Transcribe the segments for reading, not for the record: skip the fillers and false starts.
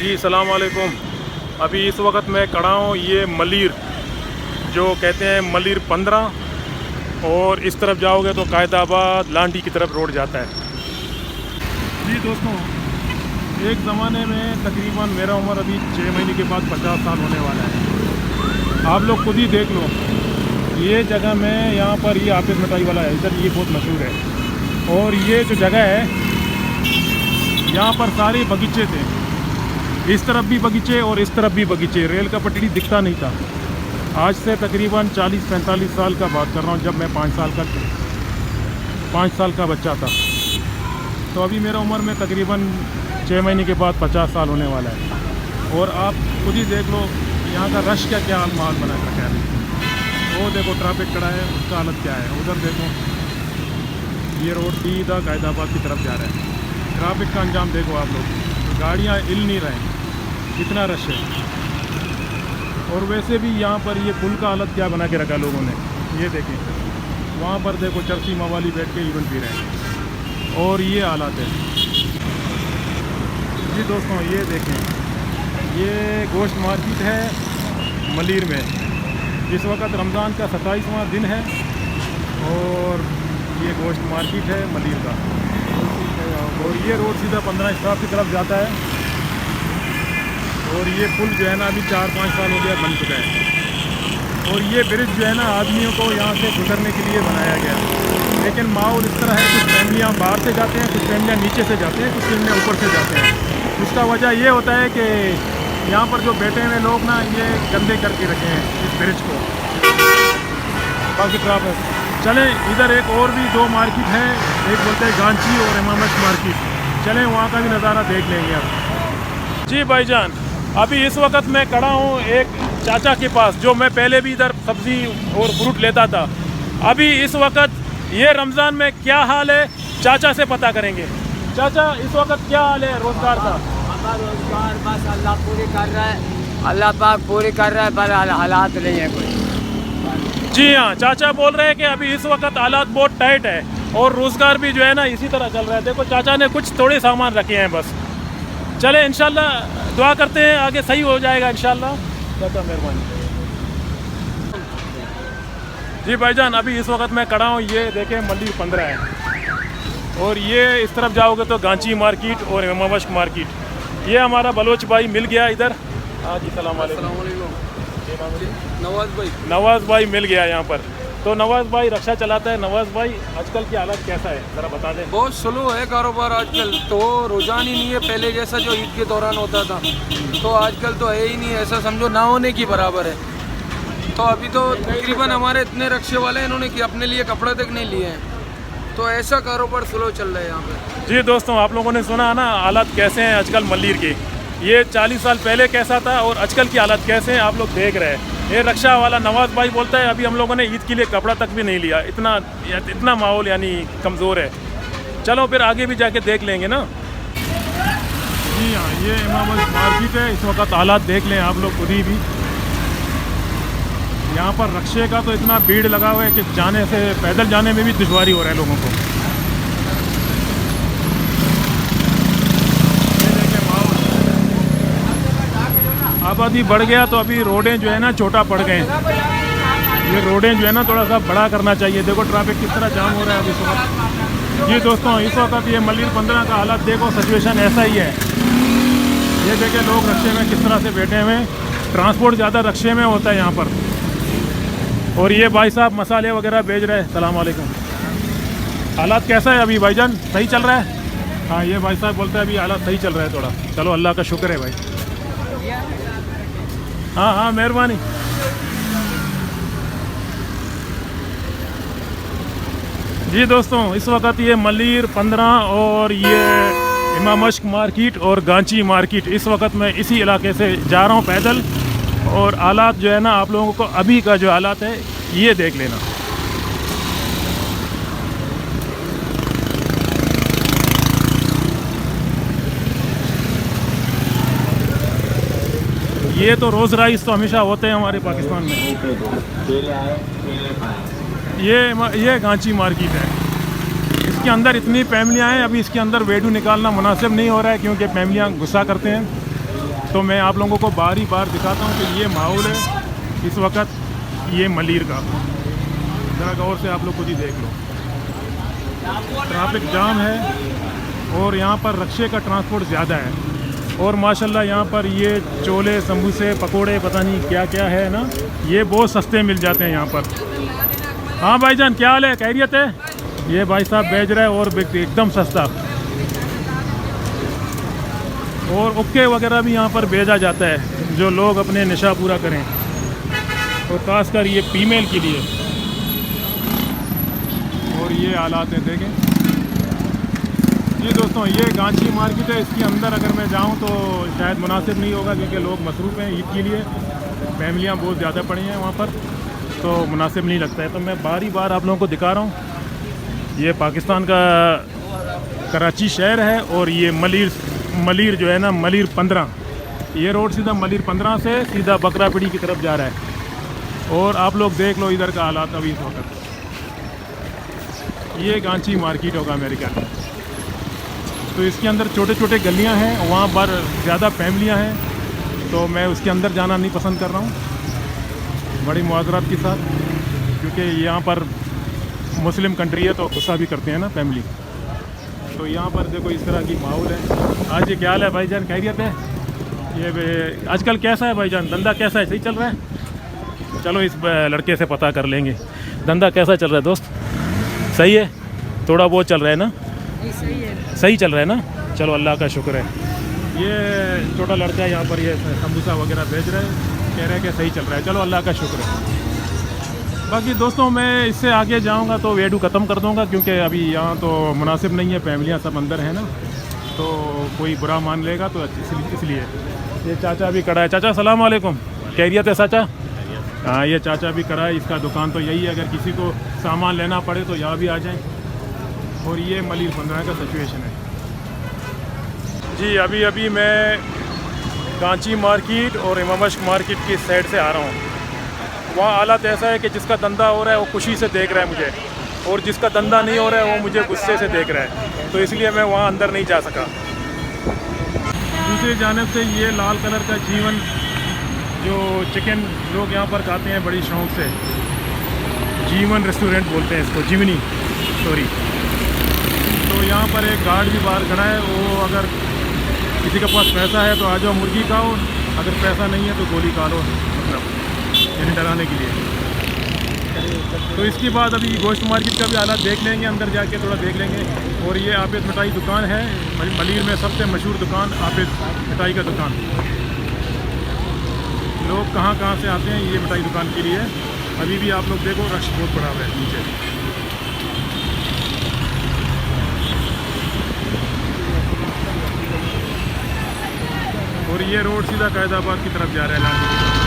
जी सलाम वालेकुम। अभी इस वक्त मैं खड़ा हूँ ये मलिर, जो कहते हैं मलिर 15, और इस तरफ जाओगे तो कायदाबाद लांडी की तरफ रोड जाता है। जी दोस्तों, एक ज़माने में तकरीबन मेरा उम्र अभी 6 महीने के बाद 50 साल होने वाला है। आप लोग खुद ही देख लो, ये जगह में यहाँ पर ये हाफिज़ मिठाई वाला है, इधर ये बहुत मशहूर है। और ये जो जगह है यहाँ पर सारे बगीचे थे, इस तरफ भी बगीचे और इस तरफ भी बगीचे। रेल का पटड़ी दिखता नहीं था। आज से तकरीबन 40-45 साल का बात कर रहा हूँ, जब मैं 5 साल का बच्चा था। तो अभी मेरा उम्र में तकरीबन 6 महीने के बाद 50 साल होने वाला है। और आप खुद ही देख लो यहाँ का रश क्या माहौल बना कर रखा है। वो देखो ट्रैफिक खड़ा है, उसका हालत क्या है। उधर देखो ये रोड सीधा कायदाबाद की तरफ जा रहा है। ट्रैफिक का अंजाम देखो आप लोग, गाड़ियाँ हिल नहीं रहे, कितना रश है। और वैसे भी यहाँ पर ये पुल का हालत क्या बना के रखा लोगों ने, ये देखें। वहाँ पर देखो चरसी मवाली बैठ के इवन पी रहे हैं, और ये हालात है। जी दोस्तों, ये देखें, ये गोश्त मार्केट है मलिर में। इस वक्त रमज़ान का 27वां दिन है, और ये गोश्त मार्केट है मलिर का। और ये रोड सीधा 15 स्टॉप की तरफ जाता है। और ये पुल जो है ना अभी 4-5 साल हो गया बन चुका है। और ये ब्रिज जो है ना आदमियों को यहाँ से गुजरने के लिए बनाया गया। लेकिन माहौल इस तरह है, कुछ फैमिलियाँ बाहर से जाते हैं, कुछ फैमिलियाँ नीचे से जाते हैं, कुछ फैमिलियाँ ऊपर से जाते हैं। उसका वजह ये होता है कि यहाँ पर जो बैठे हुए लोग ना ये गंदे करके रखे हैं इस ब्रिज को। बाकी ट्रैफिक चलें, इधर एक और भी 2 मार्केट है, एक बोलते हैं गांची और इमामत मार्केट। चलें वहाँ का भी नज़ारा देख लेंगे अब। जी भाईजान, अभी इस वक्त मैं खड़ा हूँ एक चाचा के पास, जो मैं पहले भी इधर सब्ज़ी और फ्रूट लेता था। अभी इस वक्त ये रमज़ान में क्या हाल है चाचा से पता करेंगे। चाचा, इस वक्त क्या हाल है रोज़गार का? हमारा रोज़गार बस अल्लाह पूरी कर रहा है, अल्लाह पाक पूरी कर रहा है, पर हालात नहीं है कोई। जी हाँ, चाचा बोल रहे हैं कि अभी इस वक्त हालात बहुत टाइट है, और रोज़गार भी जो है ना इसी तरह चल रहा है। देखो चाचा ने कुछ थोड़े सामान रखे हैं बस। चले इंशाल्लाह दुआ करते हैं आगे सही हो जाएगा इंशाल्लाह। चाचा मेहरबानी। जी भाईजान, अभी इस वक्त मैं खड़ा हूँ, ये देखें मलिर 15 है। और ये इस तरफ जाओगे तो गांची मार्केट और इमामत मार्केट। ये हमारा बलोच भाई मिल गया इधर। हाँ जी, सलाम वालेकुम। नवाज़ भाई मिल गया यहाँ पर। तो नवाज़ भाई रक्षा चलाता है। नवाज़ भाई, आजकल की हालत कैसा है ज़रा बता दें। बहुत स्लो है कारोबार आजकल, तो रुझान ही नहीं है पहले जैसा जो ईद के दौरान होता था। तो आजकल तो है ही नहीं, ऐसा समझो ना होने की बराबर है। तो अभी तो तकरीबन हमारे इतने रक्षे वाले हैं, इन्होंने कि अपने लिए कपड़े तक नहीं लिए हैं। तो ऐसा कारोबार स्लो चल रहा है यहाँ पे। जी दोस्तों, आप लोगों ने सुना ना हालात कैसे हैं आजकल मलिर के। ये 40 साल पहले कैसा था और आजकल की हालत कैसे हैं आप लोग देख रहे हैं। ये रक्षा वाला नवाज़ भाई बोलता है अभी हम लोगों ने ईद के लिए कपड़ा तक भी नहीं लिया, इतना माहौल यानी कमज़ोर है। चलो फिर आगे भी जाके देख लेंगे ना। जी हाँ, ये इमामत मार्केट है। इस वक्त हालात देख लें आप लोग खुद ही भी। यहाँ पर रक्षे का तो इतना भीड़ लगा हुआ है कि जाने से पैदल जाने में भी दुश्वारी हो रहा है लोगों को। आबादी बढ़ गया तो अभी रोडें जो है ना छोटा पड़ गए। ये रोडें जो है ना थोड़ा सा बड़ा करना चाहिए। देखो ट्रैफिक किस तरह जाम हो रहा है अभी इस वक्त। जी दोस्तों, इस वक्त ये मलिर 15 का हालत देखो, सिचुएशन ऐसा ही है। ये देखें लोग रक्शे में किस तरह से बैठे हुए हैं। ट्रांसपोर्ट ज़्यादा रक्शे में होता है यहाँ पर। और ये भाई साहब मसाले वगैरह बेच रहे हैं। सलाम वालेकुम। हालात कैसा है अभी भाईजान, सही चल रहा है? हाँ, ये भाई साहब बोलते हैं अभी हालात सही चल रहा है थोड़ा। चलो अल्लाह का शुक्र है भाई। हाँ हाँ, मेहरबानी। जी दोस्तों, इस वक्त ये मलिर 15 और ये इमामत मार्केट और गांची मार्केट, इस वक्त मैं इसी इलाके से जा रहा हूँ पैदल। और हालात जो है ना आप लोगों को अभी का जो हालात है ये देख लेना। ये तो रोज़ राइस तो हमेशा होते हैं हमारे पाकिस्तान में। ये गांची मार्केट है। इसके अंदर इतनी फैमिलियाँ हैं, अभी इसके अंदर वेडू निकालना मुनासिब नहीं हो रहा है क्योंकि फैमिलियाँ गुस्सा करते हैं। तो मैं आप लोगों को बार ही बार दिखाता हूँ कि ये माहौल है इस वक्त ये मलीर का। ज़रा गौर से आप लोग खुद ही देख लो, ट्रैफिक जाम है और यहाँ पर रक्शे का ट्रांसपोर्ट ज़्यादा है। और माशाल्लाह यहाँ पर ये चोले, समोसे, पकोड़े, पता नहीं क्या क्या है ना, ये बहुत सस्ते मिल जाते हैं यहाँ पर। हाँ भाईजान, क्या हाल है, खैरियत है? ये भाई साहब बेच रहे हैं और एकदम सस्ता। और उक्के वगैरह भी यहाँ पर भेजा जाता है जो लोग अपने नशा पूरा करें, और ख़ासकर ये फीमेल के लिए। और ये हालात हैं, देखें जी दोस्तों, ये गांची मार्केट है। इसके अंदर अगर मैं जाऊं तो शायद मुनासिब नहीं होगा क्योंकि लोग मसरूफ़ हैं ईद के लिए, फैमिलियां बहुत ज़्यादा पड़ी हैं वहाँ पर, तो मुनासिब नहीं लगता है। तो मैं बार ही बार आप लोगों को दिखा रहा हूँ। ये पाकिस्तान का कराची शहर है और ये मलीर जो है ना, मलीर 15, ये रोड सीधा मलीर 15 से सीधा बकरापीड़ी की तरफ जा रहा है। और आप लोग देख लो इधर का हालात अभी इस वक्त। ये गांची मार्केट होगा अमेरिका का। तो इसके अंदर छोटे छोटे गलियां हैं, वहाँ पर ज़्यादा फैमिलियां हैं, तो मैं उसके अंदर जाना नहीं पसंद कर रहा हूँ बड़ी मुआज़रत के साथ, क्योंकि यहाँ पर मुस्लिम कंट्री है तो गुस्सा भी करते हैं ना फैमिली। तो यहाँ पर देखो इस तरह की माहौल है। आज ये क्या हाल है भाईजान, खैरियत है? ये आजकल कैसा है भाईजान, धंधा कैसा है, सही चल रहा है? चलो इस लड़के से पता कर लेंगे, धंधा कैसा चल रहा है दोस्त? सही है, थोड़ा बहुत चल रहा है ना? सही है, सही चल रहा है ना? चलो अल्लाह का शुक्र है। ये छोटा लड़का है यहाँ पर, ये समोसा वगैरह भेज रहे हैं, कह रहे हैं कि सही चल रहा है। चलो अल्लाह का शुक्र है। बाकी दोस्तों मैं इससे आगे जाऊँगा तो वीडियो ख़त्म कर दूँगा, क्योंकि अभी यहाँ तो मुनासिब नहीं है, फैमिलियाँ सब अंदर है ना, तो कोई बुरा मान लेगा, तो इसलिए। ये चाचा भी खड़ा है। चाचा सलाम वालेकुम, खैरियत है चाचा? हाँ, ये चाचा भी खड़ा है। इसका दुकान तो यही है, अगर किसी को सामान लेना पड़े तो यहाँ भी आ जाएँ। और ये मलीर 15 का सिचुएशन है जी। अभी मैं गांची मार्केट और इमामश्क मार्केट की साइड से आ रहा हूँ। वहाँ हालात ऐसा है कि जिसका धंधा हो रहा है वो खुशी से देख रहा है मुझे, और जिसका धंधा नहीं हो रहा है वो मुझे गुस्से से देख रहा है, तो इसलिए मैं वहाँ अंदर नहीं जा सका। दूसरी जानिब से ये लाल कलर का जीवन जो चिकन लोग यहाँ पर खाते हैं बड़ी शौक़ से, जीवन रेस्टोरेंट बोलते हैं इसको, जीवनी सॉरी। तो यहाँ पर एक गार्ड भी बाहर खड़ा है, वो अगर किसी के पास पैसा है तो आ जाओ मुर्गी खाओ, अगर पैसा नहीं है तो गोली खा लो, मतलब यानी डराने के लिए। तो इसके बाद अभी गोश्त मार्केट का भी हालात देख लेंगे, अंदर जाके थोड़ा देख लेंगे। और ये आबिद मिठाई दुकान है मलीर में, सबसे मशहूर दुकान आबिद मिठाई का दुकान। लोग कहाँ से आते हैं ये मिठाई दुकान के लिए। अभी भी आप लोग देखो रश बहुत बड़ा है नीचे। और ये रोड सीधा कायदाबाद की तरफ जा रहा है, लाठी की तरफ।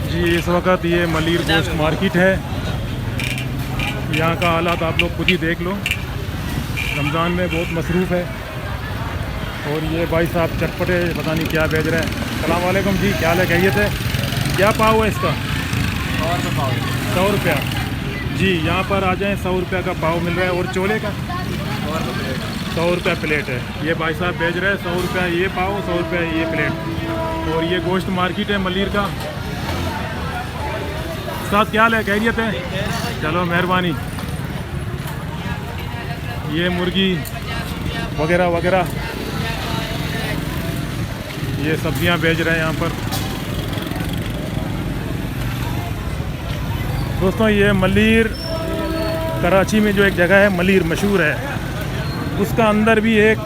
जी इस वक्त ये मलीर गोश्त मार्केट है। यहाँ का हालात आप लोग खुद ही देख लो, रमज़ान में बहुत मसरूफ़ है। और ये भाई साहब चटपटे पता नहीं क्या भेज रहे हैं। अस्सलाम वालेकुम जी, क्या हाल है, खैरियत है? क्या पाव है इसका? 100 रुपया जी। यहाँ पर आ जाएँ, 100 रुपये का पाव मिल रहा है। और चोले का 100 रुपये प्लेट है। ये भाई साहब भेज रहे हैं 100 रुपया ये पाव, 100 रुपये ये प्लेट। और ये गोश्त मार्केट है मलीर का। साथ क्या हाल है, खैरियत है? चलो मेहरबानी। ये मुर्गी वगैरह वगैरह ये सब्जियां बेच रहे हैं यहाँ पर। दोस्तों ये मलीर कराची में जो एक जगह है मलीर मशहूर है, उसका अंदर भी एक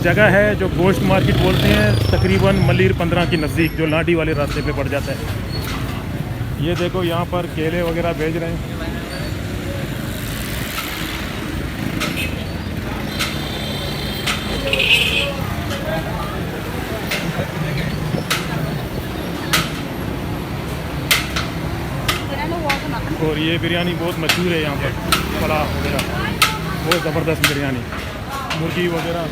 जगह है जो गोश्त मार्केट बोलते हैं, तकरीबन मलीर 15 के नज़दीक, जो लाडी वाले रास्ते पे पड़ जाता है। ये देखो यहाँ पर केले वगैरह बेच रहे हैं। और ये बिरयानी बहुत मशहूर है यहाँ पर, फलाह वगैरह बहुत ज़बरदस्त बिरयानी, मुर्गी वगैरह।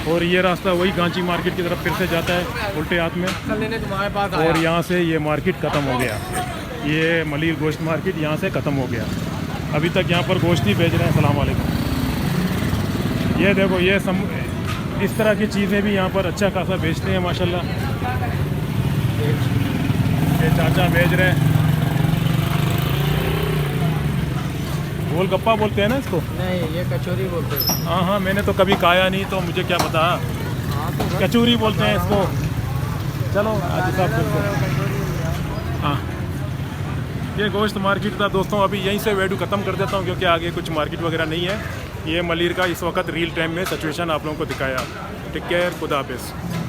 और ये रास्ता वही गांची मार्केट की तरफ फिर से जाता है उल्टे हाथ में। और यहाँ से ये मार्केट ख़त्म हो गया, ये मलीर गोश्त मार्केट यहाँ से ख़त्म हो गया। अभी तक यहाँ पर गोश्त ही बेच रहे हैं। अस्सलाम वालेकुम। ये देखो ये इस तरह की चीज़ें भी यहाँ पर अच्छा खासा बेचते हैं माशाल्लाह। ये चाचा बेच रहे हैं, गोलगप्पा बोलते हैं ना इसको? नहीं, ये कचौरी बोलते हैं। हाँ हाँ, मैंने तो कभी खाया नहीं तो मुझे क्या पता। कचौरी बोलते हैं इसको। चलो आज साहब बिल्कुल। हाँ, ये गोश्त मार्केट था दोस्तों। अभी यहीं से वीडियो ख़त्म कर देता हूँ क्योंकि आगे कुछ मार्केट वगैरह नहीं है। ये मलीर का इस वक्त रियल टाइम में सिचुएशन आप लोगों को दिखाया। टेक केयर, खुदा हाफिज़।